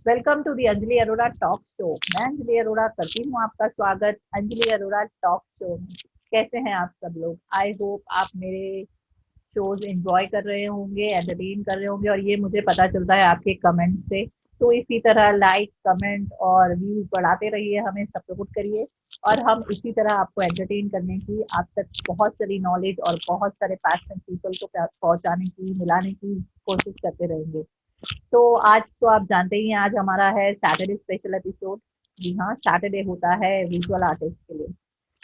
Welcome to the Anjali Arora talk show. मैं अंजलि अरोड़ा करती हूँ आपका स्वागत अंजलि अरोड़ा टॉक शो में। कैसे हैं आप सब लोग? आई होप आप मेरे शोज एंजॉय कर रहे होंगे, एंटरटेन कर रहे होंगे, और ये मुझे पता चलता है आपके कमेंट से। तो इसी तरह लाइक, कमेंट और व्यूज बढ़ाते रहिए, हमें सपोर्ट करिए, और हम इसी तरह आपको एंटरटेन करने की, आप तक बहुत सारी नॉलेज और बहुत सारे पैशन पीपल को पहुंचाने की, मिलाने की कोशिश करते रहेंगे। तो आज तो आप जानते ही हैं, आज हमारा है सैटरडे स्पेशल एपिसोड। जी हाँ, सैटरडे होता है विजुअल आर्टिस्ट के लिए।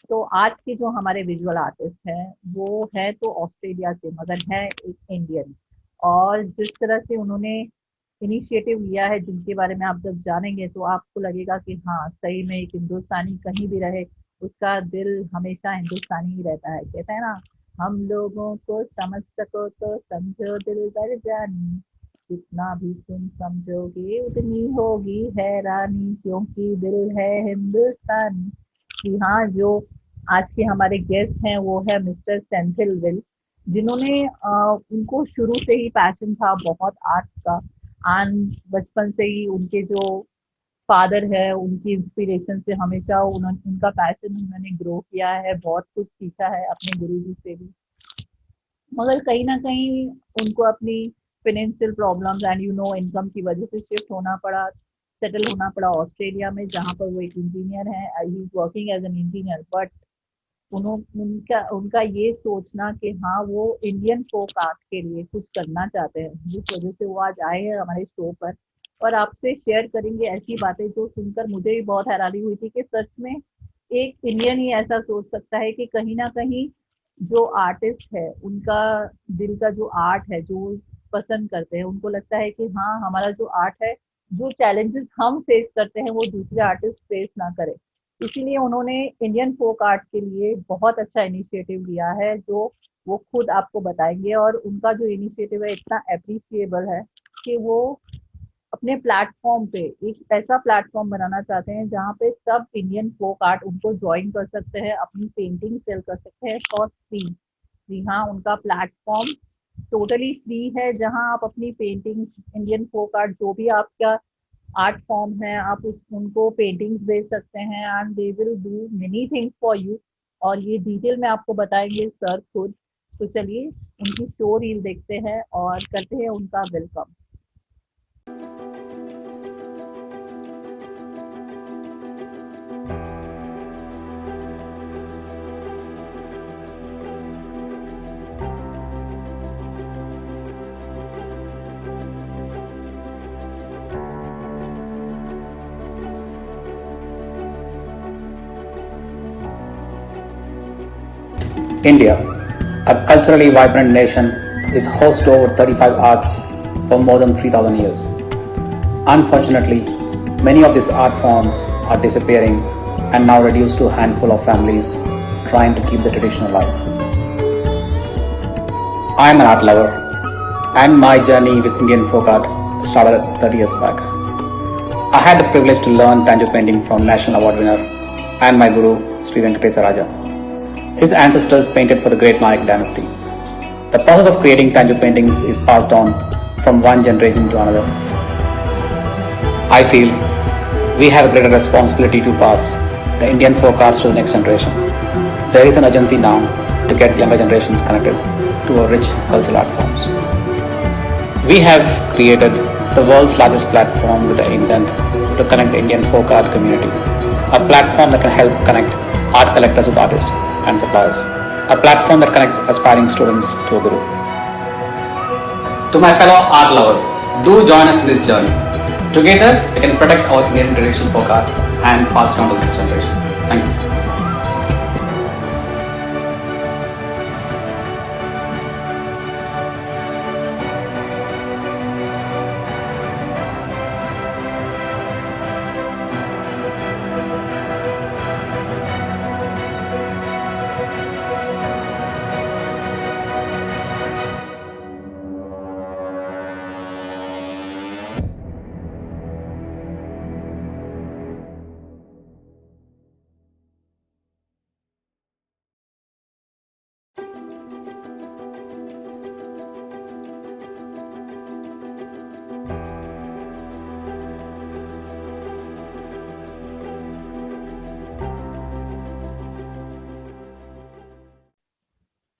तो आज के जो हमारे विजुअल आर्टिस्ट हैं वो है तो ऑस्ट्रेलिया से, मगर है एक इंडियन। और जिस तरह से उन्होंने इनिशिएटिव लिया है, जिनके बारे में आप जब जानेंगे तो आपको लगेगा कि हाँ, सही में एक हिंदुस्तानी कहीं भी रहे, उसका दिल हमेशा हिंदुस्तानी ही रहता है। कहते हैं ना, हम लोगों को समझ सको तो समझो दिल भर जानी, जितना भी तुम समझोगे उतनी होगी हैरानी, क्योंकि दिल है हिंदुस्तानी। जी हाँ, जो आज के हमारे गेस्ट हैं वो है मिस्टर सेंथिल विल, जिन्होंने उनको शुरू से ही पैशन था बहुत आर्ट का। एंड बचपन से ही उनके जो फादर है, उनकी इंस्पिरेशन से हमेशा उन्होंने उनका पैशन उन्होंने ग्रो किया है, बहुत कुछ सीखा है अपने गुरुजी से भी। मगर कहीं ना कहीं उनको अपनी फाइनेंशियल प्रॉब्लम्स एंड इनकम की वजह से शिफ्ट होना पड़ा, सेटल होना पड़ा ऑस्ट्रेलिया में, जहाँ पर वो एक इंजीनियर है। He is working as an engineer, but उनका उनका ये सोचना कि हाँ, वो इंडियन फोक आर्ट के लिए कुछ करना चाहते हैं, जिस वजह से वो आज आए हैं हमारे शो पर। और आपसे शेयर करेंगे ऐसी बातें जो सुनकर मुझे भी बहुत हैरानी हुई थी, कि सच में एक इंडियन ही ऐसा सोच सकता है कि कहीं ना कहीं जो आर्टिस्ट है उनका दिल का जो आर्ट है, जो वो पसंद करते हैं, उनको लगता है कि हाँ, हमारा जो आर्ट है, जो चैलेंजेस हम फेस करते हैं वो दूसरे आर्टिस्ट फेस ना करें। इसीलिए उन्होंने इंडियन फोक आर्ट के लिए बहुत अच्छा इनिशिएटिव लिया है, जो वो खुद आपको बताएंगे। और उनका जो इनिशिएटिव है इतना अप्रिशिएबल है कि वो अपने प्लेटफॉर्म पे एक ऐसा प्लेटफॉर्म बनाना चाहते हैं जहाँ पे सब इंडियन फोक आर्ट उनको ज्वाइन कर सकते हैं, अपनी पेंटिंग सेल कर सकते हैं फॉर फ्री। जी हाँ, उनका प्लेटफॉर्म टोटली फ्री है, जहाँ आप अपनी पेंटिंग, इंडियन फोक आर्ट जो भी आपका आर्ट फॉर्म है, आप उस उनको पेंटिंग्स भेज सकते हैं, and they will do many things for you. और ये डिटेल में आपको बताएंगे सर खुद। तो चलिए उनकी शो रील देखते हैं और करते हैं उनका welcome. India, a culturally vibrant nation, is host to over 35 arts for more than 3,000 years. Unfortunately, many of these art forms are disappearing and now reduced to a handful of families trying to keep the tradition alive. I am an art lover, and my journey with Indian folk art started 30 years back. I had the privilege to learn Tanjo painting from National Award winner and my guru, Sri Venkatesa Raja. His ancestors painted for the great Nayak dynasty. The process of creating Tanjore paintings is passed on from one generation to another. I feel we have a greater responsibility to pass the Indian folk arts to the next generation. There is an urgency now to get younger generations connected to our rich cultural art forms. We have created the world's largest platform with the intent to connect the Indian folk art community. A platform that can help connect art collectors with artists and suppliers. A platform that connects aspiring students to a guru. To my fellow art lovers, do join us in this journey. Together, we can protect our Indian traditional folk art and pass it on to the next generation. Thank you.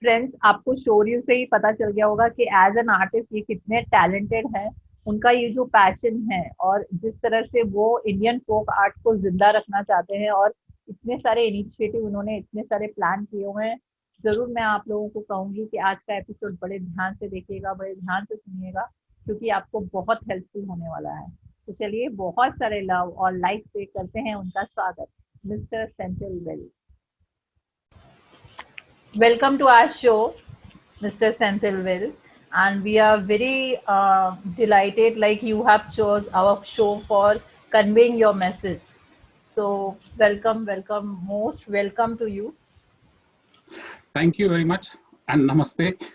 Friends, आपको story से ही पता चल गया होगा कि as an artist ये कितने talented हैं। उनका ये जो पैशन है और जिस तरह से वो इंडियन फोक आर्ट को जिंदा रखना चाहते हैं, और इतने सारे इनिशिएटिव उन्होंने, इतने सारे प्लान किए हुए हैं। जरूर मैं आप लोगों को कहूंगी कि आज का एपिसोड बड़े ध्यान से देखिएगा, बड़े ध्यान से सुनिएगा, क्योंकि आपको बहुत हेल्पफुल होने वाला है। तो चलिए, बहुत सारे लव और लाइक से करते हैं उनका स्वागत, mister Senthil well. Welcome to our show, Mr. Senthil Vel, and we are very delighted like you have chose our show for conveying your message. So welcome, welcome, most welcome to you. Thank you very much and namaste.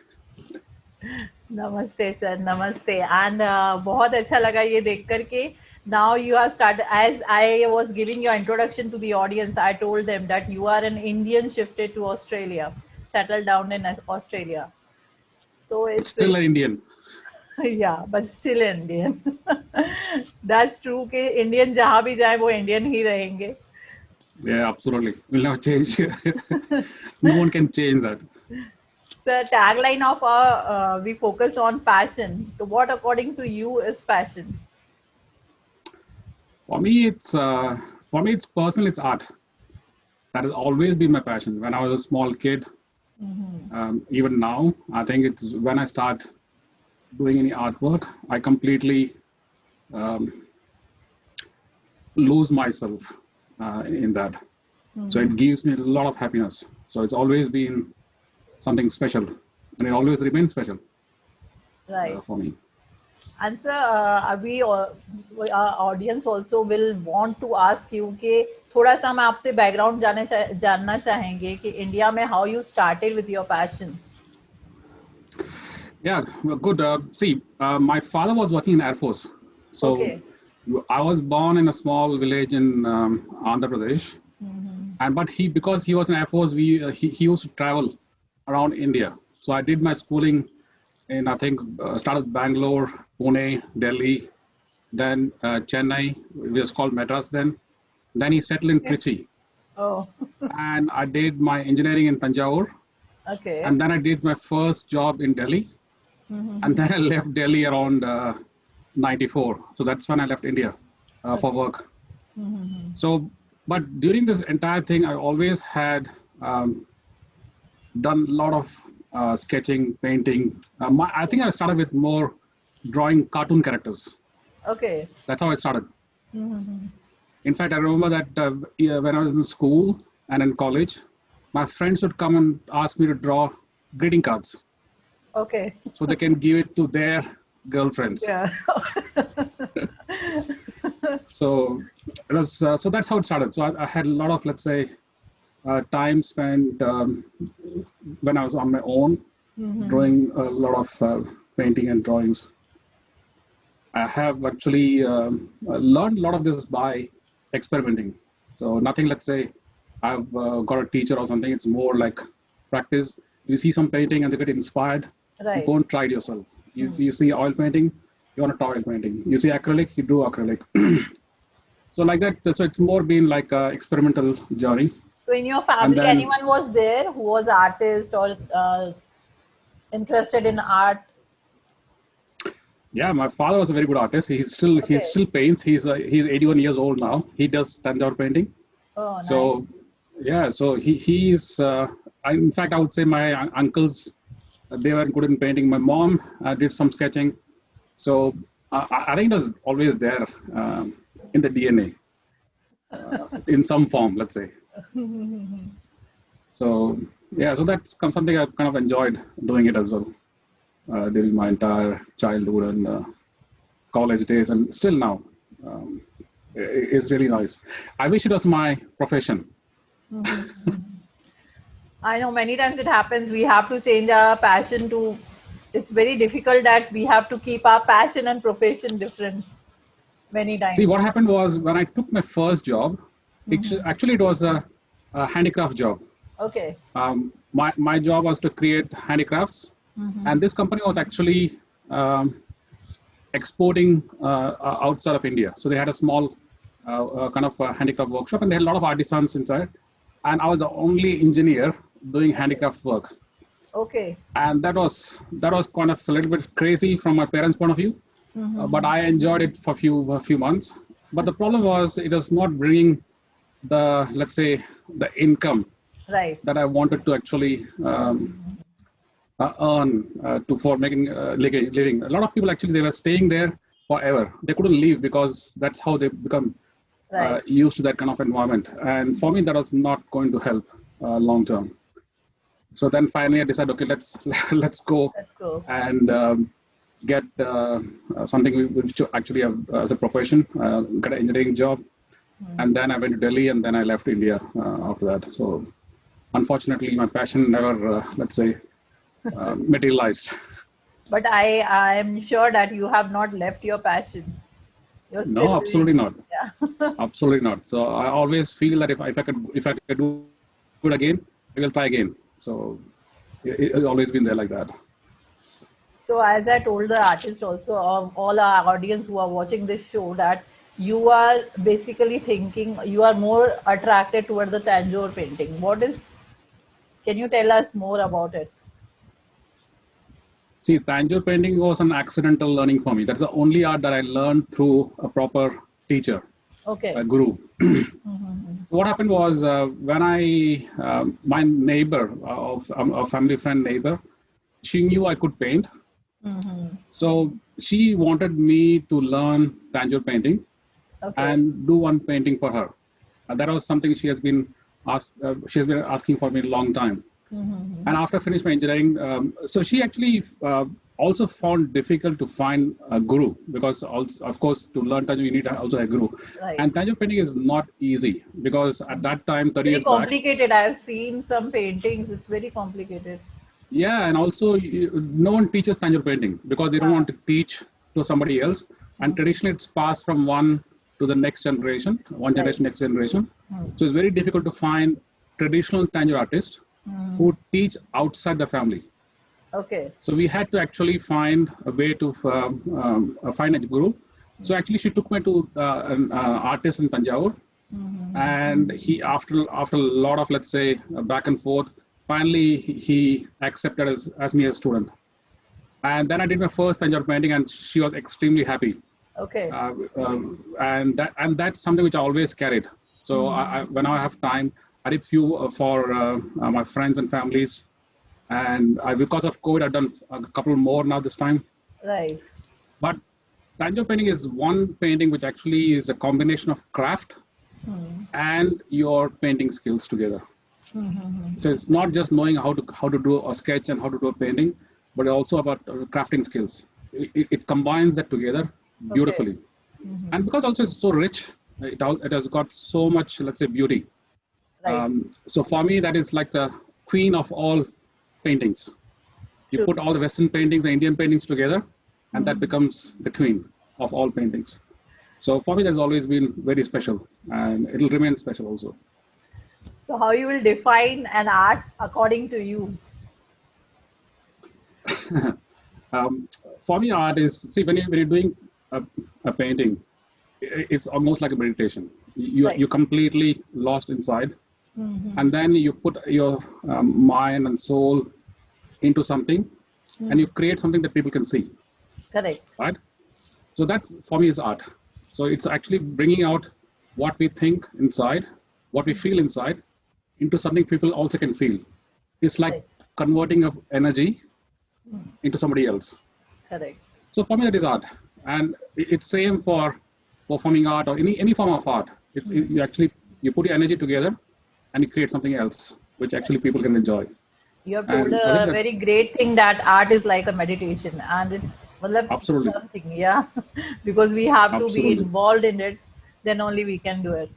Namaste sir, namaste. And बहुत अच्छा लगा ये देख करके. Now you have started, as I was giving your introduction to the audience, I told them that you are an Indian shifted to Australia, settled down in Australia. So it's Still an Indian. yeah, but still Indian. That's true कि Indian जहाँ भी जाए वो Indian ही रहेंगे. Yeah, absolutely. Will never change. No one can change that. The tagline of our we focus on passion. So what according to you is passion? For me, it's personal. It's art. That has always been my passion. When I was a small kid, even now, I think it's when I start doing any artwork, I completely lose myself in that. So it gives me a lot of happiness. So it's always been something special, and it always remains special Right. for me. And sir, our audience also will want to ask you कि थोड़ा सा हम आपसे background जानना चाहेंगे कि India में how you started with your passion. Yeah, well, good. My father was working in Air Force. So Okay. I was born in a small village in Andhra Pradesh. And but because he was in Air Force, he used to travel around India. So I did my schooling in, I think, started Bangalore, Pune, Delhi, then Chennai, it was called Madras then. Then he settled in Trichy. Oh, And I did my engineering in Tanjore. okay. And then I did my first job in Delhi. And then I left Delhi around 94. So that's when I left India for work. So, but during this entire thing, I always had done a lot of sketching, painting. I think I started with more drawing cartoon characters. Okay. That's how I started. In fact, I remember that when I was in school and in college, my friends would come and ask me to draw greeting cards Okay. so they can give it to their girlfriends. Yeah. So it was so that's how it started. So I had a lot of, let's say, time spent when I was on my own, drawing a lot of painting and drawings. I have actually learned a lot of this by experimenting. So nothing, let's say, I've got a teacher or something. It's more like practice. You see some painting and they get inspired. Right. You go and try it yourself. You see oil painting, you want to try oil painting. You see acrylic, you do acrylic. So like that. So it's more been like an experimental journey. So in your family, then- anyone was there who was artist or interested in art? Yeah, my father was a very good artist. He still paints. He's 81 years old now. He does Tanjore painting. Oh, nice. So yeah, so he's in fact I would say my uncles, they were good in painting. My mom did some sketching. So I think it was always there in the DNA in some form, let's say. So yeah, so that's something I've kind of enjoyed doing it as well during my entire childhood and college days, and still now. It's really nice. I wish it was my profession. I know many times it happens. We have to change our passion to. It's very difficult that we have to keep our passion and profession different. Many times. See, what happened was when I took my first job, actually it was a handicraft job. Okay. My job was to create handicrafts, and this company was actually exporting outside of India. So they had a small kind of handicraft workshop, and they had a lot of artisans inside. And I was the only engineer doing handicraft work. Okay. and that was kind of a little bit crazy from my parents' point of view. But I enjoyed it for a few months. But the problem was it was not bringing the, let's say, the income Right. that I wanted to actually earn to for making living. A lot of people actually they were staying there forever. They couldn't leave because that's how they become Right. used to that kind of environment. And for me, that was not going to help long term. So then finally, I decided, okay, let's let's go Let's go. and get something which actually have as a profession, get an engineering job, and then I went to Delhi, and then I left India after that. So unfortunately, my passion never, let's say, materialized. But I am sure that you have not left your passion. You're No, still absolutely doing not. it. Yeah. Absolutely not. So I always feel that if I could do it again, I will try again. So it's always been there like that. So as I told the artist also, all our audience who are watching this show, that you are basically thinking you are more attracted toward the Tanjore painting. What is? Can you tell us more about it? See, Tanjore painting was an accidental learning for me. That's the only art that I learned through a proper teacher, Okay. a guru. So what happened was when my neighbor, a family friend neighbor, she knew I could paint. So she wanted me to learn Tanjore painting Okay. and do one painting for her. That was something she has been asking for me a long time. And after finishing my engineering, so she actually also found difficult to find a guru because, also, of course, to learn Tanjore, you need also a guru. Right. And Tanjore painting is not easy because at that time, 30 Very years back, complicated. I have seen some paintings. It's very complicated. yeah, and also no one teaches Tanjore painting because they don't want to teach to somebody else. And traditionally, it's passed from one to the next generation, one Right. generation, next generation. So it's very difficult to find traditional Tanjore artists who teach outside the family. Okay. So we had to actually find a way to find a guru. So actually, she took me to an artist in Tanjore, and he, after a lot of, let's say, back and forth, finally he accepted as me as a student. And then I did my first Tanjore painting, and she was extremely happy. Okay. And that's something which I always carried. So when I have time, I did few for my friends and families. And because of COVID, I've done a couple more now this time. Right. But Tanjore painting is one painting which actually is a combination of craft and your painting skills together. So it's not just knowing how to do a sketch and how to do a painting, but also about crafting skills. It combines that together beautifully. And because also it's so rich, it has got so much, let's say, beauty. Right. So for me, that is like the queen of all paintings. You True. put all the Western paintings and Indian paintings together, and that becomes the queen of all paintings. So for me, that's always been very special, and it'll remain special also. So how you will define an art according to you? For me, art is, see, when you're doing a painting, it's almost like a meditation. Right. You're completely lost inside, and then you put your mind and soul into something, and you create something that people can see, Correct. right? So that's, for me, is art. So it's actually bringing out what we think inside, what we feel inside, into something people also can feel. It's like Right. converting of energy into somebody else. Correct. So for me, that is art, and it's same for performing art or any form of art. You actually you put your energy together, and you create something else which actually people can enjoy. You have told And I think a that's very great thing that art is like a meditation, and it's well, absolutely, something, yeah, because we have to be absolutely, involved in it, then only we can do it.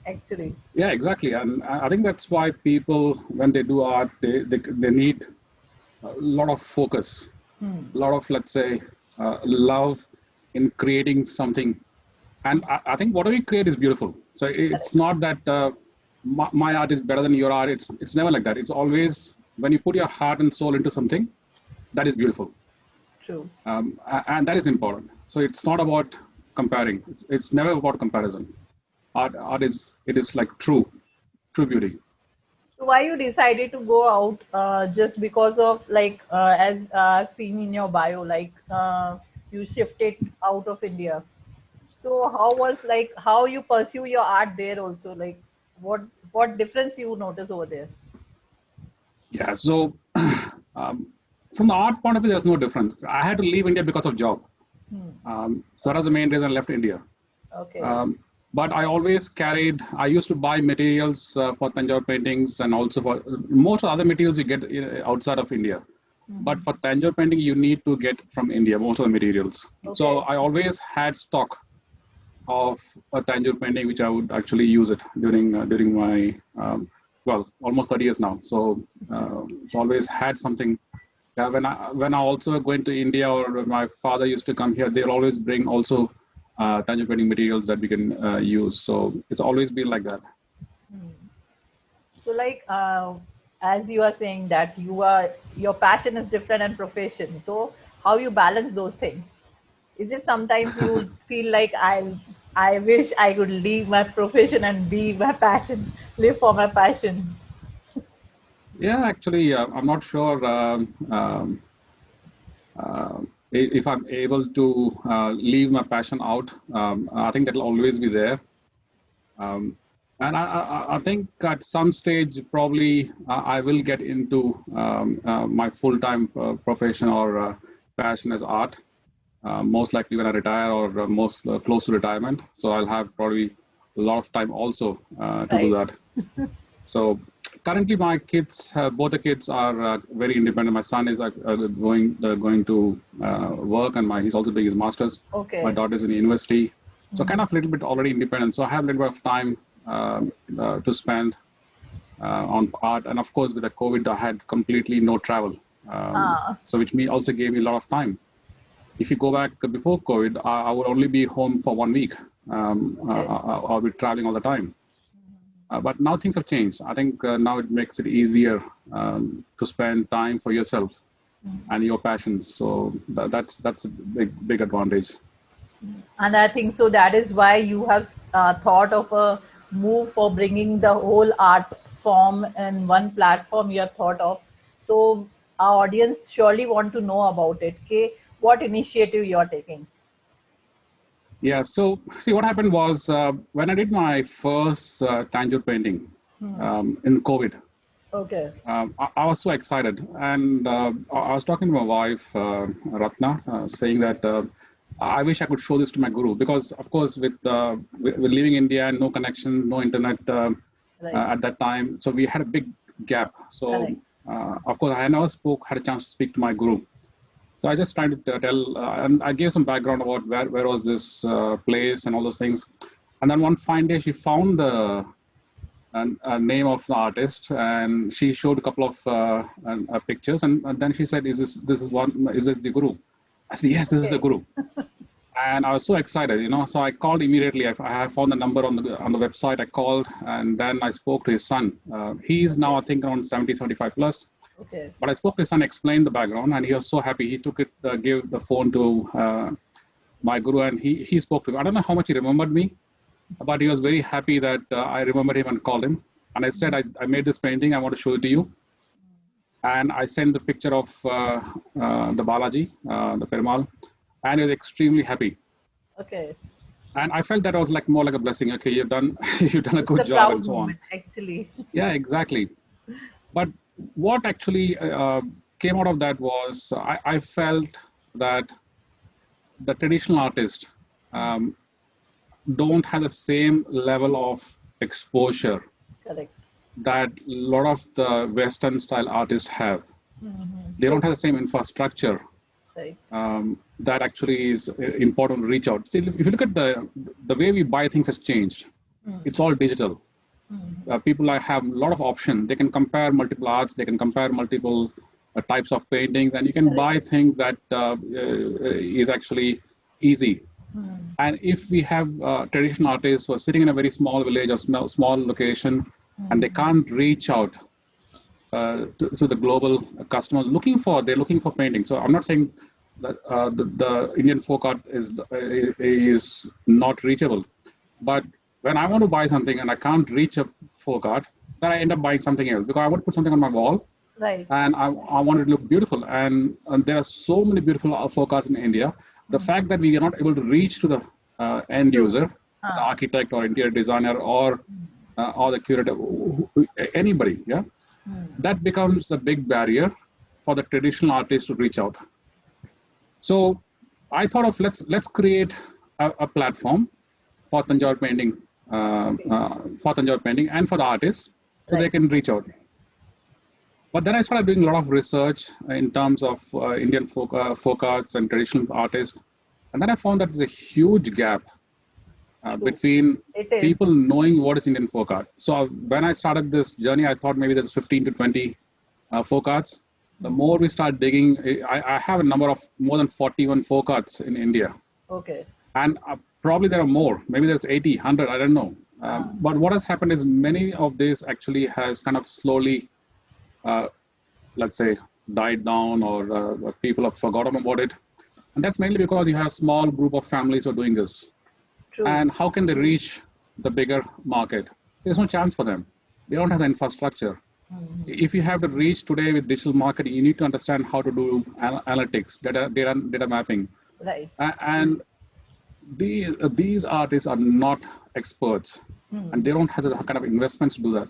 Actually, yeah, exactly. And I think that's why people, when they do art, they need a lot of focus, a lot of, let's say, love in creating something. And I think whatever you create is beautiful. So it's not that my art is better than your art. It's never like that. It's always when you put your heart and soul into something, that is beautiful, true. and that is important. So it's not about comparing. It's never about comparison. Art is like true beauty. So why you decided to go out just because of like as seen in your bio, like you shifted out of India. So how was like how you pursue your art there also? Like what what difference you notice over there? Yeah. So um, from the art point of view, there's no difference. I had to leave India because of job. Hmm. So that was the main reason I left India. Okay. Um, but I always carried, I used to buy materials for Tanjore paintings and also for most of the other materials you get outside of India. But for Tanjore painting, you need to get from India, most of the materials. So Okay. I always had stock of a Tanjore painting, which I would actually use it during my, well, almost 30 years now. So always had something. When I also going to India or when my father used to come here, they'll always bring also Tanjore painting materials that we can use. So it's always been like that. So like as you are saying that you are your passion is different and profession. So how you balance those things? Is it sometimes you feel like I wish I could leave my profession and be my passion, live for my passion? Yeah, actually, I'm not sure if I'm able to leave my passion out. I think that'll always be there. Um, and I think at some stage, probably I will get into my full-time profession or passion as art. Most likely when I retire or most close to retirement. So I'll have probably a lot of time also to do Right. that. So currently, my kids, both the kids are very independent. My son is going to work, and he's also doing his masters. My Okay. daughter's in university, so kind of a little bit already independent. So I have a little bit of time to spend on art, and of course, with the COVID, I had completely no travel. Ah, So which me also gave me a lot of time. If you go back before COVID, I would only be home for 1 week. okay. I'll be traveling all the time. But now things have changed. I think now it makes it easier to spend time for yourself and your passions. So that's a big advantage. And I think so that is why you have thought of a move for bringing the whole art form in one platform you have thought of. So our audience surely want to know about it. Okay, what initiative you are taking? Yeah. So see, what happened was when I did my first Tanjore painting in COVID. Okay. I was so excited, and I was talking to my wife, Ratna, saying that I wish I could show this to my guru because, of course, with leaving India, no connection, no internet Right. at that time, so we had a big gap. So, Correct. of course, I never had a chance to speak to my guru. So I just tried to tell, and I gave some background about where was this place and all those things. And then one fine day, she found the name of the artist, and she showed a couple of pictures, and then she said, Is this the guru?" I said, "Yes, this is the Okay. guru." And I was so excited, So I called immediately. I found the number on the website. I called, and then I spoke to his son. He's now, Okay. I think, around 70, 75 plus. Okay. But I spoke to his son, explained the background, and he was so happy. He took it, gave the phone to my guru, and he spoke to me. I don't know how much he remembered me, but he was very happy that I remembered him and called him. And I said, I made this painting. I want to show it to you. And I sent the picture of the Balaji, the Perumal, and he was extremely happy. Okay. And I felt that was like more like a blessing. Okay, you've done you've done a It's good a job and proud so on. moment, actually. Yeah, exactly. But what actually came out of that was I felt that the traditional artists um, don't have the same level of exposure Correct. that a lot of the Western style artists have. They don't So, have the same infrastructure right. that actually is important to reach out. See, if you look at the way we buy things has changed. It's all digital. People have a lot of options. They can compare multiple arts. They can compare multiple types of paintings, and you can Correct. buy things that is actually easy. And if we have traditional artists who are sitting in a very small village or small location, and they can't reach out to the global customers they're looking for painting. So I'm not saying that the Indian folk art is not reachable, but when I want to buy something and I can't reach a folk art, then I end up buying something else because I want to put something on my wall Right. and I want it to look beautiful. And there are so many beautiful folk arts in India. The fact that we are not able to reach to the end True. user, the architect or interior designer or the curator, anybody, yeah, that becomes a big barrier for the traditional artist to reach out. So I thought of let's create a platform for Tanjore painting, and for the artist, so they Right. can reach out. But then I started doing a lot of research in terms of Indian folk arts and traditional artists, and then I found that there's a huge gap True. between It is. people knowing what is Indian folk art. So when I started this journey, I thought maybe there's 15 to 20 folk arts. The more we start digging, I have a number of more than 41 folk arts in India. Okay. And probably there are more. Maybe there's 80, 100, I don't know. But what has happened is many of this actually has kind of slowly, let's say, died down, or people have forgotten about it. And that's mainly because you have a small group of families who are doing this. True. And how can they reach the bigger market? There's no chance for them. They don't have the infrastructure. If you have to reach today with digital marketing, you need to understand how to do analytics, data mapping. Right. And these artists are not experts, and they don't have the kind of investments to do that.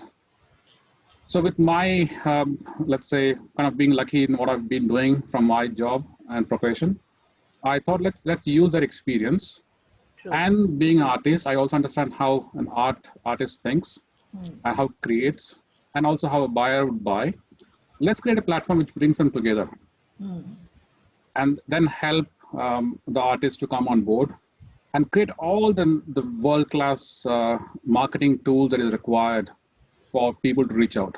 So with my, let's say, kind of being lucky in what I've been doing from my job and profession, I thought let's use that experience. True. And being an artist, I also understand how an artist thinks and how it creates, and also how a buyer would buy. Let's create a platform which brings them together, and then help the artist to come on board and create all the world-class marketing tools that is required for people to reach out.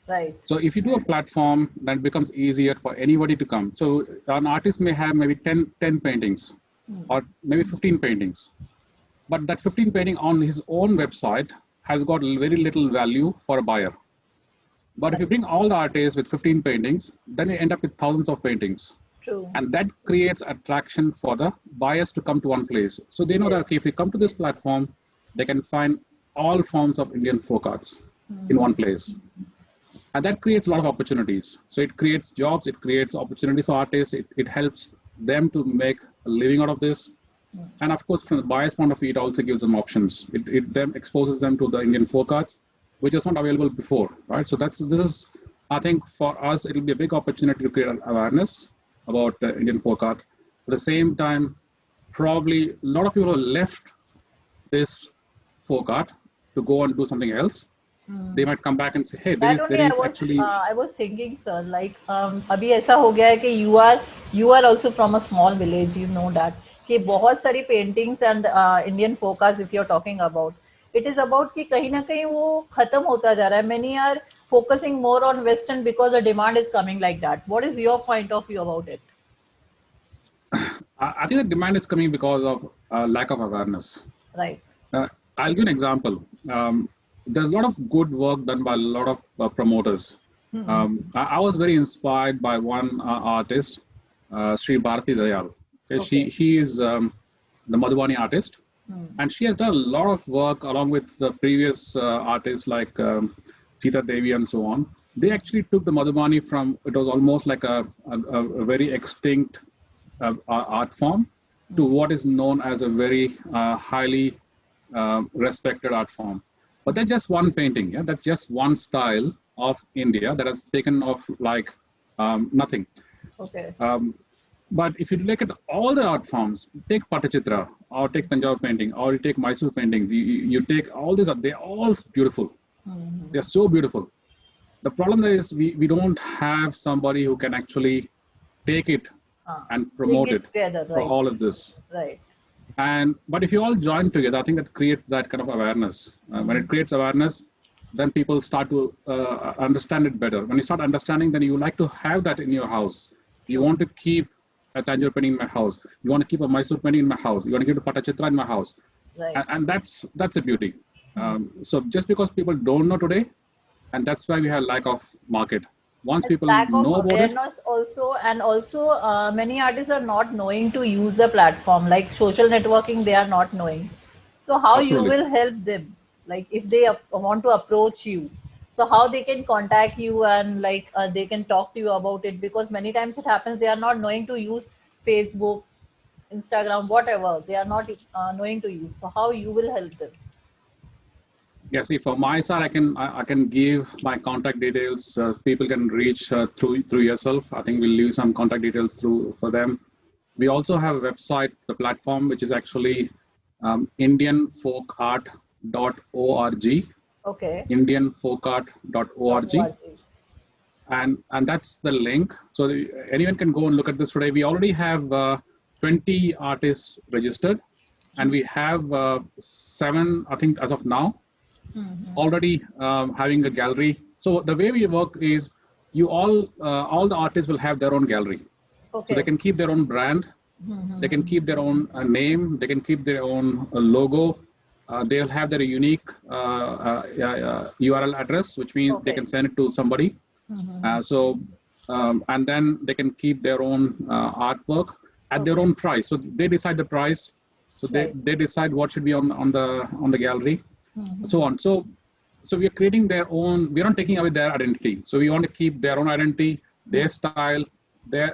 Right. So if you do a platform, then it becomes easier for anybody to come. So an artist may have maybe 10 paintings or maybe 15 paintings. But that 15 painting on his own website has got very little value for a buyer. But if you bring all the artists with 15 paintings, then you end up with thousands of paintings. True. And that creates attraction for the buyers to come to one place. So they know that okay, if they come to this platform, they can find all forms of Indian folk arts in one place. And that creates a lot of opportunities. So it creates jobs, it creates opportunities for artists, it helps them to make a living out of this. And of course, from the buyer's point of view, it also gives them options. It then exposes them to the Indian folk arts, which was not available before, right? So this is, I think for us, it'll be a big opportunity to create awareness about Indian folk art. At the same time, probably a lot of people have left this folk art to go and do something else. They might come back and say, hey, there is actually... I was thinking, sir, like, अभी ऐसा हो गया है कि you are also from a small village, you know that, कि बहुत सारी paintings and Indian folk arts, if you're talking about, it is about कि कहीं ना कहीं वो खत्म होता जा रहा है. Many are focusing more on Western because the demand is coming like that. What is your point of view about it? I think the demand is coming because of lack of awareness. Right. I'll give an example. There's a lot of good work done by a lot of promoters. I was very inspired by one artist, Sri Bharati Dayal. Okay. She is the Madhubani artist, and she has done a lot of work along with the previous artists like Sita Devi and so on. They actually took the Madhubani from, it was almost like a very extinct art form to what is known as a very highly respected art form. But that's just one painting. Yeah, that's just one style of India that has taken off like nothing. Okay. But if you look at all the art forms, take Patachitra, or take Tanjore painting, or you take Mysore paintings, you take all these, they're all beautiful. They're so beautiful. The problem is we don't have somebody who can actually take it and promote it together, for all of this. Right. But if you all join together, I think that creates that kind of awareness. When it creates awareness, then people start to understand it better. When you start understanding, then you like to have that in your house. You want to keep a Tanjore painting in my house. You want to keep a Mysore painting in my house. You want to keep a Patachitra in my house. Right. And that's a beauty. So just because people don't know today, and that's why we have lack of market. Once people lack know of about awareness it, also many artists are not knowing to use the platform, like social networking, they are not knowing. So how Absolutely. you will help them, like if they want to approach you? So how they can contact you and like they can talk to you about it, because many times it happens they are not knowing to use Facebook, Instagram, whatever they are not knowing to use. So how you will help them? Yeah, see, from my side, I can give my contact details. People can reach through yourself. I think we'll leave some contact details through for them. We also have a website, the platform, which is actually indianfolkart.org, Okay. indianfolkart.org, .org. and that's the link. So anyone can go and look at this today. We already have 20 artists registered, and we have 7, I think, as of now, already having a gallery. So the way we work is you all the artists will have their own gallery. So they Okay. can keep their own brand, they can keep their own name, they can keep their own logo. They'll have their unique URL address, which means they Okay. can send it to somebody. So and then they can keep their own artwork at their Okay. own price. So they decide the price. So Right. they decide what should be on the gallery, so on. So we are creating their own. We are not taking away their identity. So we want to keep their own identity, their style, their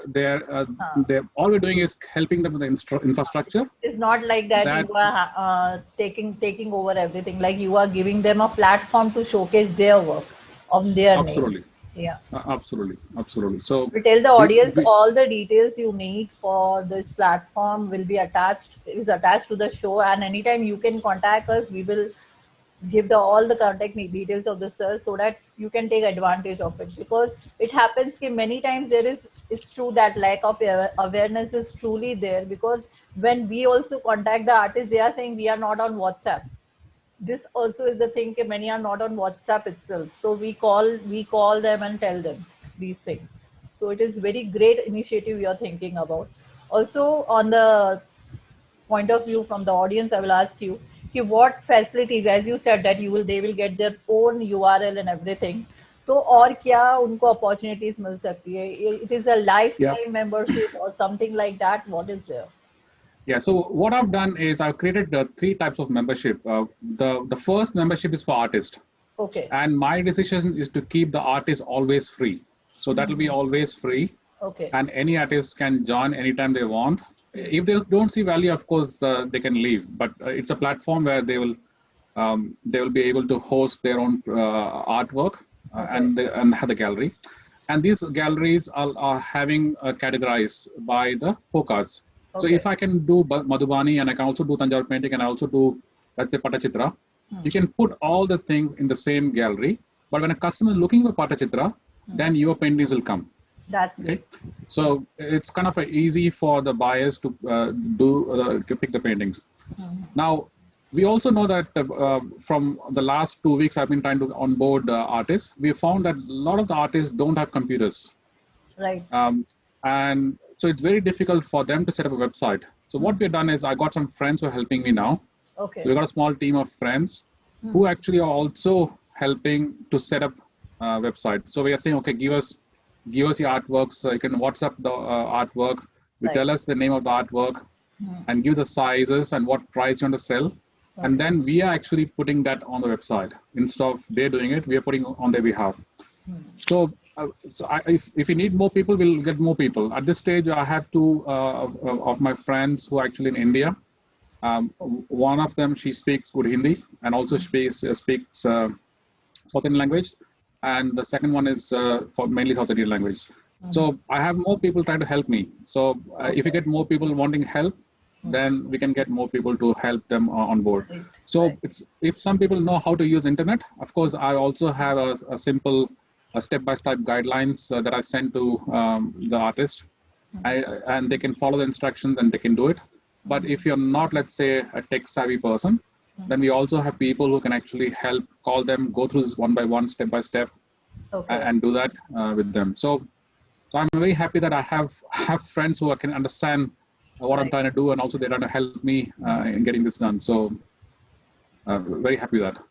all we're doing is helping them with the infrastructure. It's not like that That you are taking over everything. Like you are giving them a platform to showcase their work on their name. absolutely, Yeah. absolutely. So We tell the we, audience we all the details you need for this platform will be attached to the show, and anytime you can contact us, we will give the all the contact details of the sir so that you can take advantage of it, because it happens कि many times there is, it's true that lack of awareness is truly there, because when we also contact the artists they are saying we are not on WhatsApp. This also is the thing that many are not on WhatsApp itself, so we call them and tell them these things. So it is very great initiative you're thinking about. Also on the point of view from the audience, I will ask you कि what facilities, as you said that they will get their own URL and everything. तो और क्या उनको opportunities मिल सकती है? It is a yeah. lifetime membership or something like that. What is there? Yeah, so what I've done is I've created 3 types of membership. The first membership is for artists, Okay. and my decision is to keep the artist always free. So that will be always free, Okay. and any artist can join anytime they want. If they don't see value, of course, they can leave. But it's a platform where they will be able to host their own artwork Okay. and have the gallery. And these galleries are having categorized by the folk arts. So Okay. if I can do Madhubani and I can also do Tanjore painting and I also do, let's say, Patachitra, you can put all the things in the same gallery. But when a customer is looking for Patachitra, then your paintings will come. That's Okay, great. so it's kind of easy for the buyers to pick the paintings. Now, we also know that from the last 2 weeks, I've been trying to onboard artists. We found that a lot of the artists don't have computers, Right. and so it's very difficult for them to set up a website. So what we've done is I got some friends who are helping me now. So Okay. we got a small team of friends who actually are also helping to set up website. So we are saying, okay, give us your artworks. So you can WhatsApp the artwork. You Right. tell us the name of the artwork and give the sizes and what price you want to sell. And Okay. then we are actually putting that on the website. Instead of they doing it, we are putting on their behalf. So if you need more people, we'll get more people. At this stage, I have 2 of my friends who are actually in India. One of them, she speaks good Hindi and also speaks South Indian language, and the second one is for mainly South Indian language. So I have more people trying to help me. So if you Okay. get more people wanting help, then we can get more people to help them on board. Right. So Right. it's if some people know how to use internet, of course, I also have a simple step-by-step guidelines that I send to the artist, and they can follow the instructions and they can do it. But if you're not, let's say, a tech-savvy person, then we also have people who can actually help, call them, go through this one by one, step by step, Okay. and do that with them. So I'm very happy that I have friends who can understand what I'm Right. trying to do, and also they're trying to help me in getting this done. So very happy with that.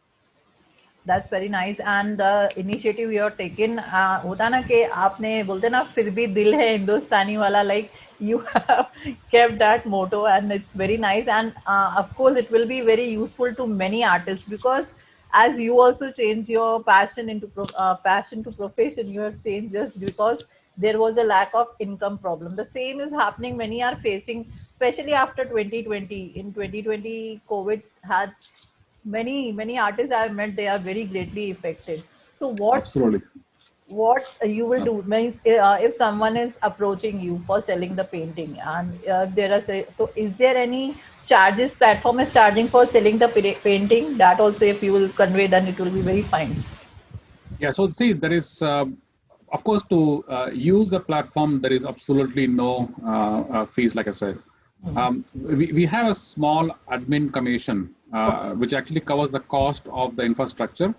That's very nice. And the initiative you have taken, होता ना कि आपने बोलते ना फिर भी दिल है हिंदुस्तानी वाला, like you have kept that motto and it's very nice. And of course it will be very useful to many artists, because as you also changed your passion into passion to profession, you have changed just because there was a lack of income problem. The same is happening, many are facing, especially after 2020. In 2020 COVID had many artists I've met, they are very greatly affected. So Absolutely. what you will Uh, do means, if someone is approaching you for selling the painting, and there are so is there any charges platform is charging for selling the painting? That also if you will convey, then it will be very fine. Yeah, so see, there is, of course, to use the platform, there is absolutely no fees, like I said. We have a small admin commission, Okay, which actually covers the cost of the infrastructure,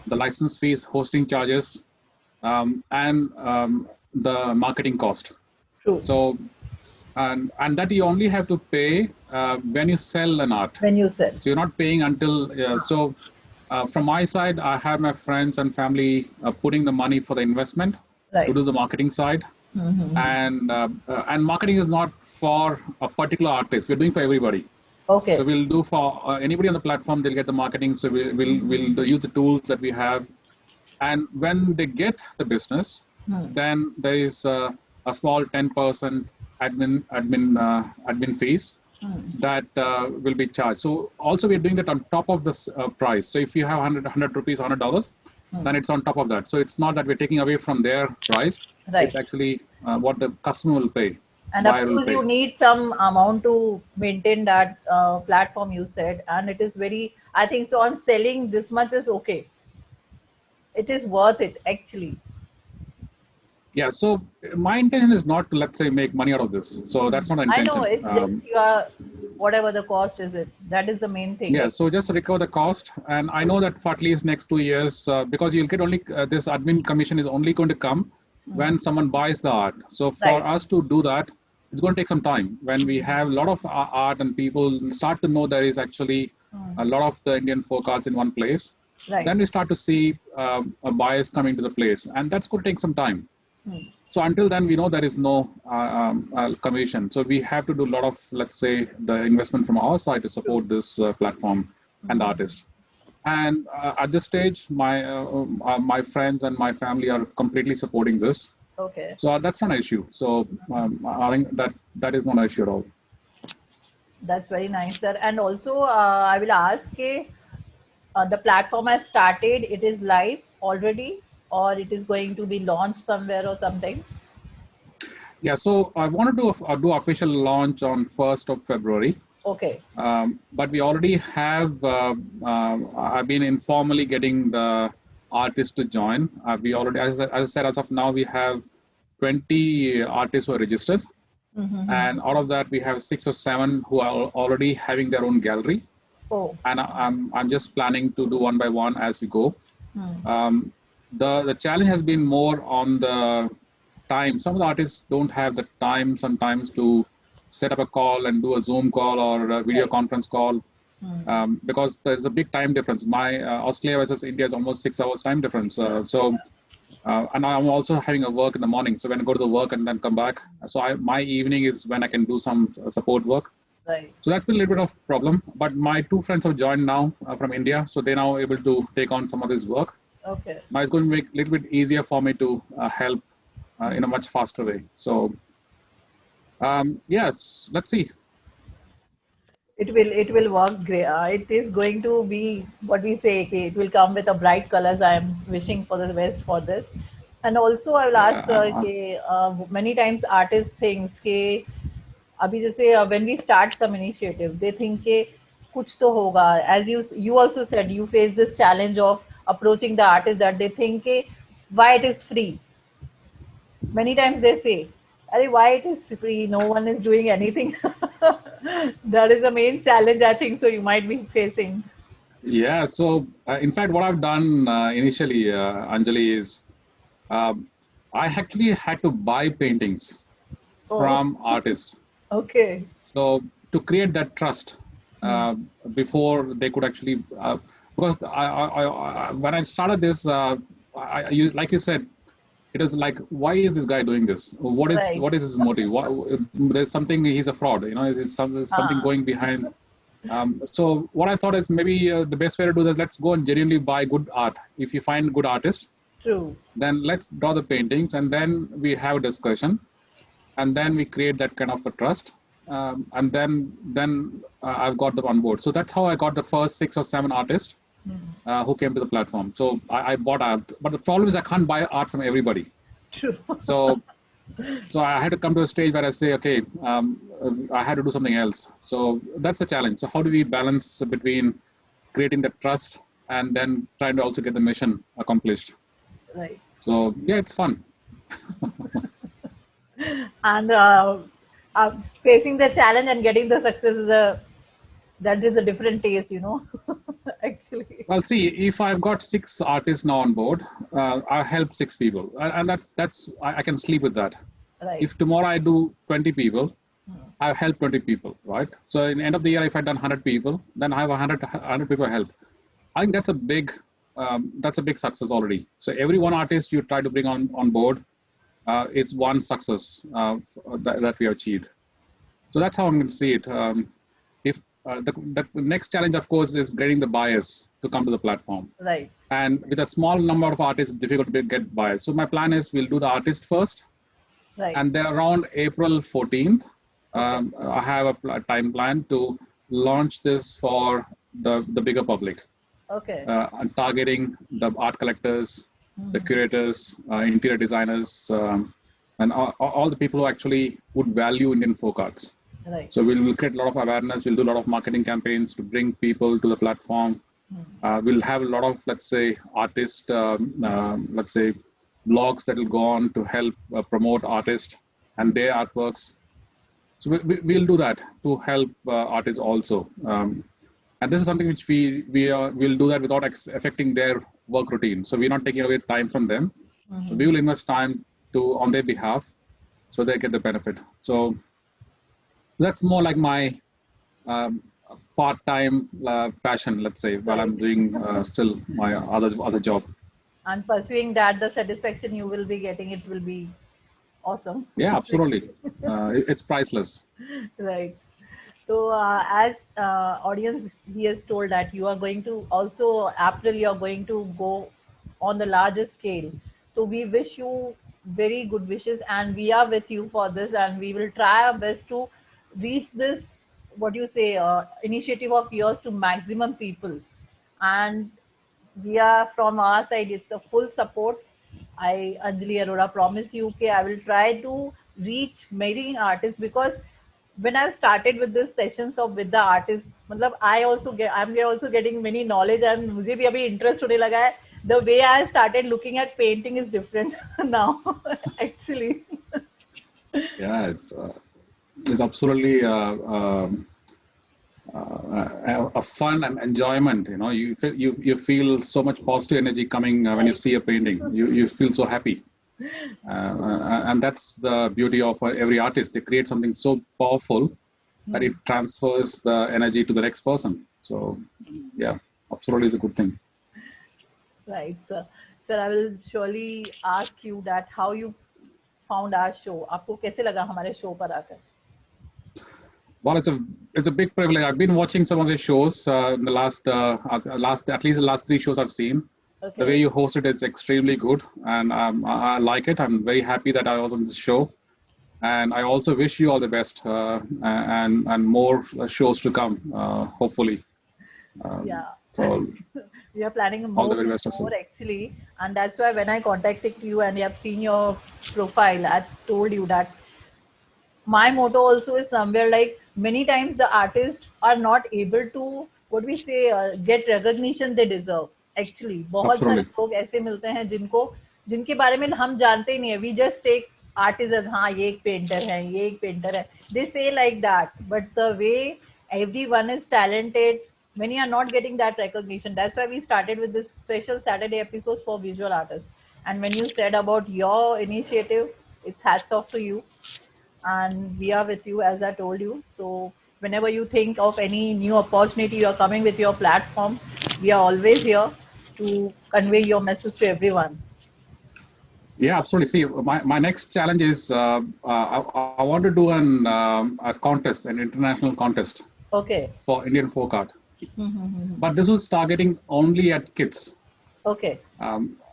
the license fees, hosting charges, and the marketing cost. true. So, and that you only have to pay when you sell an art. When you sell. So you're not paying until so. From my side, I have my friends and family putting the money for the investment to Right. do the marketing side, and marketing is not for a particular artist. We're doing for everybody. So Okay. we'll do for anybody on the platform. They'll get the marketing. So we'll use the tools that we have, and when they get the business, then there is a small 10% admin fees that will be charged. So also we're doing that on top of this price. So if you have 100 rupees, $100, then it's on top of that. So it's not that we're taking away from their price. It's Right. actually what the customer will pay, And of buyer will course, pay. you need some amount to maintain that platform you said, and it is very. I think so. On selling this much is okay. It is worth it actually. Yeah. So my intention is not to, let's say, make money out of this. So that's not the I know intention. it's just you are whatever the cost is it. That is the main thing. Yeah, so just recover the cost, and I know that for at least next 2 years, because you'll get only this admin commission is only going to come when someone buys the art. So for Right. us to do that, it's going to take some time. When we have a lot of art and people start to know there is actually a lot of the Indian folk arts in one place, Right. then we start to see buyers coming to the place, and that's going to take some time. So until then, we know there is no commission. So we have to do a lot of, let's say, the investment from our side to support this platform and the artist. And at this stage, my friends and my family are completely supporting this. Okay. So that's not an issue. So I think that is not an issue at all. That's very nice, sir. And also, I will ask, the platform has started. It is live already, or it is going to be launched somewhere or something. Yeah. So I wanted to do official launch on 1st of February. Okay. But we already have, I've been informally getting the artists to join. We already, as I said, as of now, we have 20 artists who are registered. And out of that, we have 6 or 7 who are already having their own gallery. Oh. And I'm just planning to do one by one as we go. The challenge has been more on the time. Some of the artists don't have the time sometimes to set up a call and do a Zoom call or a video Right. conference call, because there's a big time difference. My Australia versus India is almost 6 hours time difference. And I'm also having a work in the morning. So when I go to the work and then come back, so my evening is when I can do some support work. Right. So that's been a little bit of problem. But my 2 friends have joined now from India, so they're now able to take on some of this work. Okay. Now it's going to make it a little bit easier for me to help in a much faster way. So yes, let's see. It will work great. It is going to be what we say. Okay, it will come with a bright colors. I am wishing for the best for this. And also, I will ask, Yeah, many times artists thinks कि अभी जैसे when we start some initiative, they think कि कुछ तो होगा. As you also said, you face this challenge of approaching the artist, that they think कि why it is free. Many times they say, "Arey, why it is free? No one is doing anything." That is the main challenge I think so you might be facing. yeah. So in fact, what I've done initially, Anjali, is um, I actually had to buy paintings Oh, from artists. okay. So to create that trust uh, before they could actually, because when I started this, like you said, it is like, why is this guy doing this? Right. What is his motive? There's something, he's a fraud. There's something Ah, going behind. So what I thought is maybe the best way to do that, let's go and genuinely buy good art. If you find good artists, True. then let's draw the paintings and then we have a discussion and then we create that kind of a trust. And then I've got them on board. So that's how I got the first 6 or 7 artists who came to the platform. So I bought art, but the problem is I can't buy art from everybody. True. So so I had to come to a stage where I say, okay, I had to do something else. So that's the challenge. So how do we balance between creating the trust and then trying to also get the mission accomplished? Right. So yeah, it's fun. And facing the challenge and getting the success is a different taste, actually. Well, see, if I've got 6 artists now on board, I help 6 people, and that's I can sleep with that. Right. If tomorrow I do 20 people, I've helped 20 people, right? So in the end of the year, if I've done 100 people, then I have 100 people helped. I think that's a big success already. So every one artist you try to bring on board, it's one success that we have achieved. So that's how I'm going to see it. If the next challenge, of course, is getting the buyers to come to the platform. Right. And with a small number of artists, it's difficult to get buyers. So my plan is we'll do the artist first, Right. and then around April 14th, I have a time plan to launch this for the bigger public. Okay. And targeting the art collectors, the curators, interior designers, and all the people who actually would value Indian folk arts. Right. So we'll create a lot of awareness. We'll do a lot of marketing campaigns to bring people to the platform. We'll have a lot of, let's say, artist, let's say, blogs that will go on to help promote artists and their artworks. So we'll do that to help artists also. And this is something which we'll do that without affecting their work routine. So we're not taking away time from them. So we will invest time on their behalf, so they get the benefit. So that's more like my part-time passion, let's say, while I'm doing still my other job. And pursuing that, the satisfaction you will be getting, it will be awesome. Yeah, absolutely. It's priceless. Right. So, as audience, he has told that you are going to also, April, you are going to go on the larger scale. So, we wish you very good wishes, and we are with you for this, and we will try our best to reach this, what you say, initiative of yours to maximum people. And we are from our side, it's a full support. I, Anjali Arora, promise you, okay, I will try to reach many artists, because when I've started with this sessions of with the artists, मतलब I'm also getting many knowledge, and मुझे भी अभी interest होने लगा है. The way I started looking at painting is different now, actually. Yeah, it's absolutely a fun and enjoyment. You feel so much positive energy coming when you see a painting. You feel so happy. And that's the beauty of every artist. They create something so powerful that it transfers the energy to the next person. So yeah, absolutely is a good thing. Right, sir. Sir, I will surely ask you that how you found our show. आपको कैसे लगा हमारे show पर आकर? Well, it's a big privilege. I've been watching some of the shows in the last at least the last 3 shows I've seen. Okay. The way you host it is extremely good, and I like it. I'm very happy that I was on this show, and I also wish you all the best and more shows to come, hopefully. Yeah. So We are planning all the very best as well. actually, and that's why when I contacted you and you have seen your profile, I told you that my motto also is somewhere like many times the artists are not able to, what we say, get recognition they deserve. Actually, बहुत सारे Absolutely. लोग ऐसे मिलते हैं जिनके बारे में हम जानते ही नहीं है. We just take artists, हाँ ये एक painter है, ये एक painter है. They say like that, but the way everyone is talented, many are not getting that recognition. That's why we started with this special Saturday episodes for visual artists. And when you said about your initiative, it's hats off to you, and we are with you, as I told you. So whenever you think of any new opportunity, you are coming with your platform, we are always here to convey your message to everyone. Yeah, absolutely. See, my next challenge is I want to do a contest, an international contest. Okay. for Indian folk art. Mm-hmm. But this was targeting only at kids. Okay.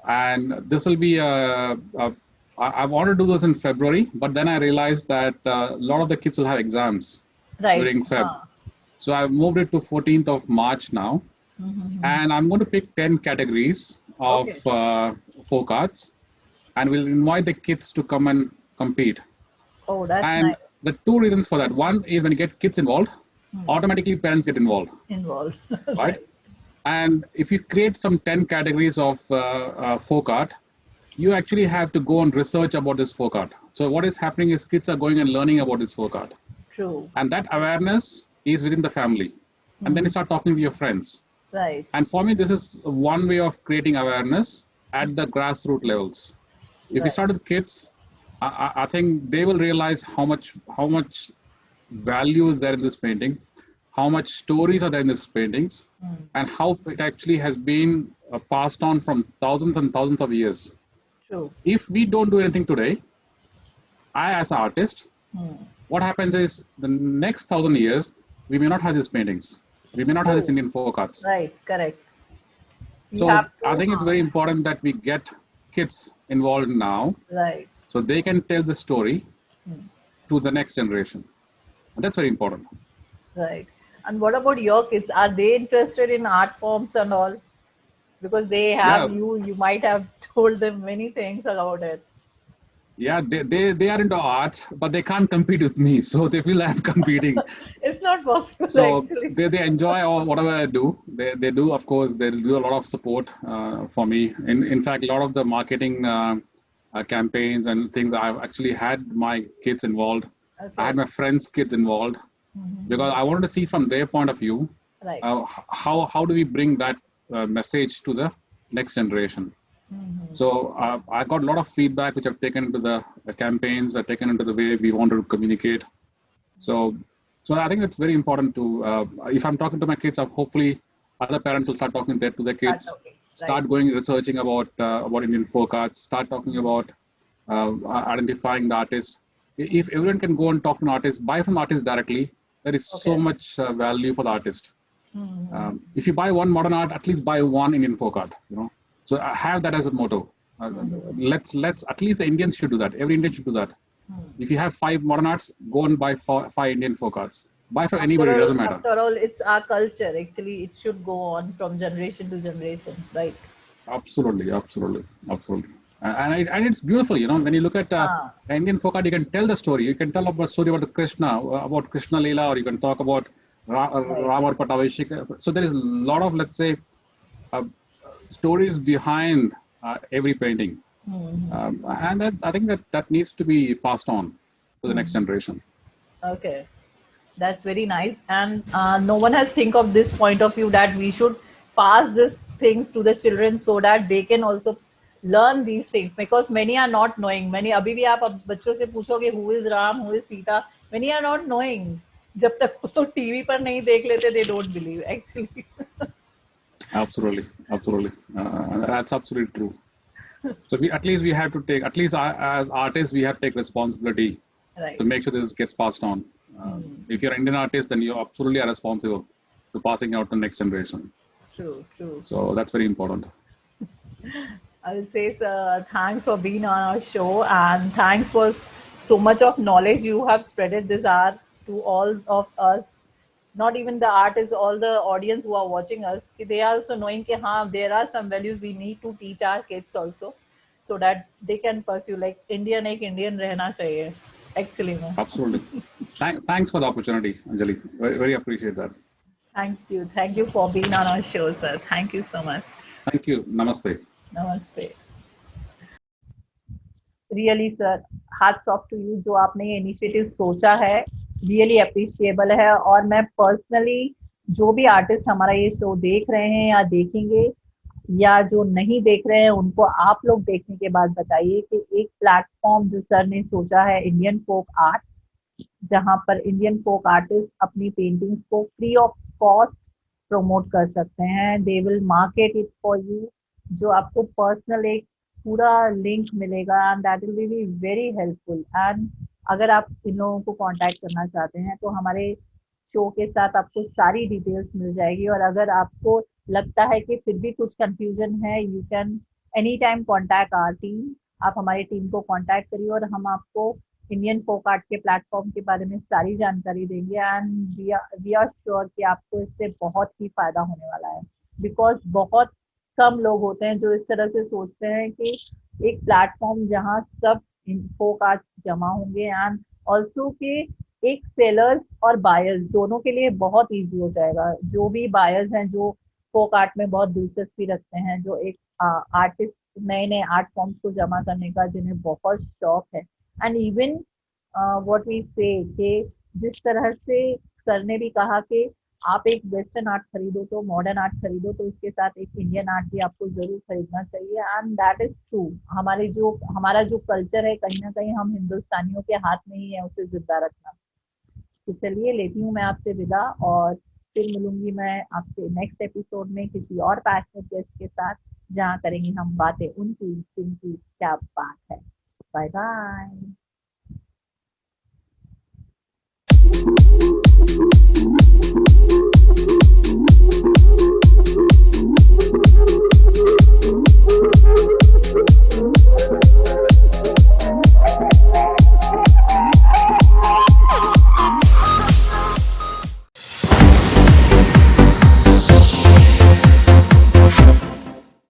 And this will be I wanted to do this in February, but then I realized that a lot of the kids will have exams Right. during Feb. So I moved it to 14th of March now. And I'm going to pick 10 categories of Okay. folk arts, and we'll invite the kids to come and compete. Oh, that's And nice. the two reasons for that: one is when you get kids involved, automatically parents get involved, Involved. right? Right. And if you create some 10 categories of folk art, you actually have to go and research about this folk art. So what is happening is kids are going and learning about this folk art. True. And that awareness is within the family. And then you start talking to your friends. Right. And for me, this is one way of creating awareness at the grassroots levels. If you Right. start with kids, I think they will realize how much value is there in this painting, how much stories are there in these paintings, and how it actually has been passed on from thousands and thousands of years. True. If we don't do anything today, I as an artist, what happens is the next 1,000 years we may not have these paintings, we may not have this True. Indian folk arts. Right. Correct. We So have I to. think it's very important that we get kids involved now, Right. so they can tell the story to the next generation. And that's very important. Right. And what about your kids? Are they interested in art forms and all? Because they Yeah, have you, you might have told them many things about it. yeah, they are into art, but they can't compete with me, so they feel I'm competing. It's not possible So actually. they enjoy all whatever I do. They do, of course, they do a lot of support for me. In fact, a lot of the marketing campaigns and things, I've actually had my kids involved. I had Okay. my friends' kids involved because I wanted to see from their point of view Right. how do we bring that message to the next generation. So I got a lot of feedback which I've taken into the campaigns, I've taken into the way we want to communicate. So, so I think it's very important to, if I'm talking to my kids, hopefully other parents will start talking to their Start kids, talking. Right. start going researching about Indian folk arts, start talking about identifying the artist. If everyone can go and talk to an artist, buy from the artist directly, there is so Okay. much value for the artist. If you buy one modern art, at least buy one Indian folk art. So I have that as a motto. Let's at least the Indians should do that. Every Indian should do that. If you have 5 modern arts, go and buy five Indian folk arts. Buy from anybody, it doesn't matter. After all, it's our culture. Actually, it should go on from generation to generation, right? Absolutely, absolutely, absolutely. And it's beautiful, when you look at Ah, Indian folk art, you can tell the story. You can tell about story about the Krishna, about Krishna Leela, or you can talk about right. Ramar Patavishik. So there is a lot of, let's say, uh, stories behind every painting. And I think that needs to be passed on to the next generation. Okay. That's very nice. And no one has think of this point of view that we should pass these things to the children so that they can also learn these things because many are not knowing. Many अभी भी आप अब बच्चों से पूछोगे who is Ram, who is Sita, many are not knowing. जब तक वो तो टीवी पर नहीं देख लेते they don't believe actually. Absolutely, absolutely. That's absolutely true. So at least we have to take, at least as artists, we have to take responsibility to Right. make sure this gets passed on. If you're an Indian artist, then you absolutely are responsible to passing out to the next generation. True. True. So that's very important. I will say, sir, thanks for being on our show and thanks for so much of knowledge you have spreaded this art to all of us. Not even the artists, all the audience who are watching us. कि they are also knowing that there are some values we need to teach our kids also, so that they can pursue like Indian एक Indian रहना चाहिए. Actually, no. Absolutely. Thanks for the opportunity, Anjali. Very, very appreciate that. Thank you. Thank you for being on our show, sir. Thank you so much. Thank you. Namaste. Namaste. Really sir hats off to you जो आपने ये initiative सोचा है really appreciable है और मैं personally जो भी आर्टिस्ट हमारा ये शो देख रहे हैं या देखेंगे या जो नहीं देख रहे हैं उनको आप लोग देखने के बाद बताइए कि एक प्लेटफॉर्म जो सर ने सोचा है इंडियन फोक आर्ट जहां पर इंडियन फोक आर्टिस्ट अपनी पेंटिंग्स को फ्री ऑफ कॉस्ट प्रमोट कर सकते हैं they will market it for you जो आपको पर्सनल एक पूरा लिंक मिलेगा and that will be very helpful and अगर आप इन लोगों को कांटेक्ट करना चाहते हैं तो हमारे शो के साथ आपको सारी डिटेल्स मिल जाएगी। और अगर आपको लगता है कि फिर भी कुछ कंफ्यूजन है, you can any time contact our team. आप हमारी टीम को कॉन्टैक्ट करिए और हम आपको इंडियन फोक आर्ट के प्लेटफॉर्म के बारे में सारी जानकारी देंगे। एंड वी आर श्योर कि आपको इससे बहुत ही फायदा होने वाला है, बिकॉज बहुत कम लोग होते हैं जो इस तरह से सोचते हैं कि एक प्लेटफॉर्म जहाँ सब फोक आर्ट जमा होंगे, एंड ऑल्सो कि एक सेलर्स और बायर्स दोनों के लिए बहुत इजी हो जाएगा। जो भी बायर्स हैं जो फोक आर्ट में बहुत दिलचस्पी रखते हैं, जो एक आर्टिस्ट नए नए आर्ट फॉर्म्स को जमा करने का जिन्हें बहुत शौक है, एंड इवन व्हाट वी से कि जिस तरह से सर ने भी कहा कि आप एक वेस्टर्न आर्ट खरीदो तो मॉडर्न आर्ट खरीदो, तो उसके साथ एक इंडियन आर्ट भी आपको जरूर खरीदना चाहिए। And that is true. हमारा जो कल्चर है, कहीं ना कहीं हम हिंदुस्तानियों के हाथ में ही है उसे जिंदा रखना। तो चलिए लेती हूँ मैं आपसे विदा, और फिर मिलूंगी मैं आपसे नेक्स्ट एपिसोड में किसी और पैशनेट गेस्ट के साथ, जहाँ करेंगे हम बातें उनकी जिनकी क्या बात है। Bye bye.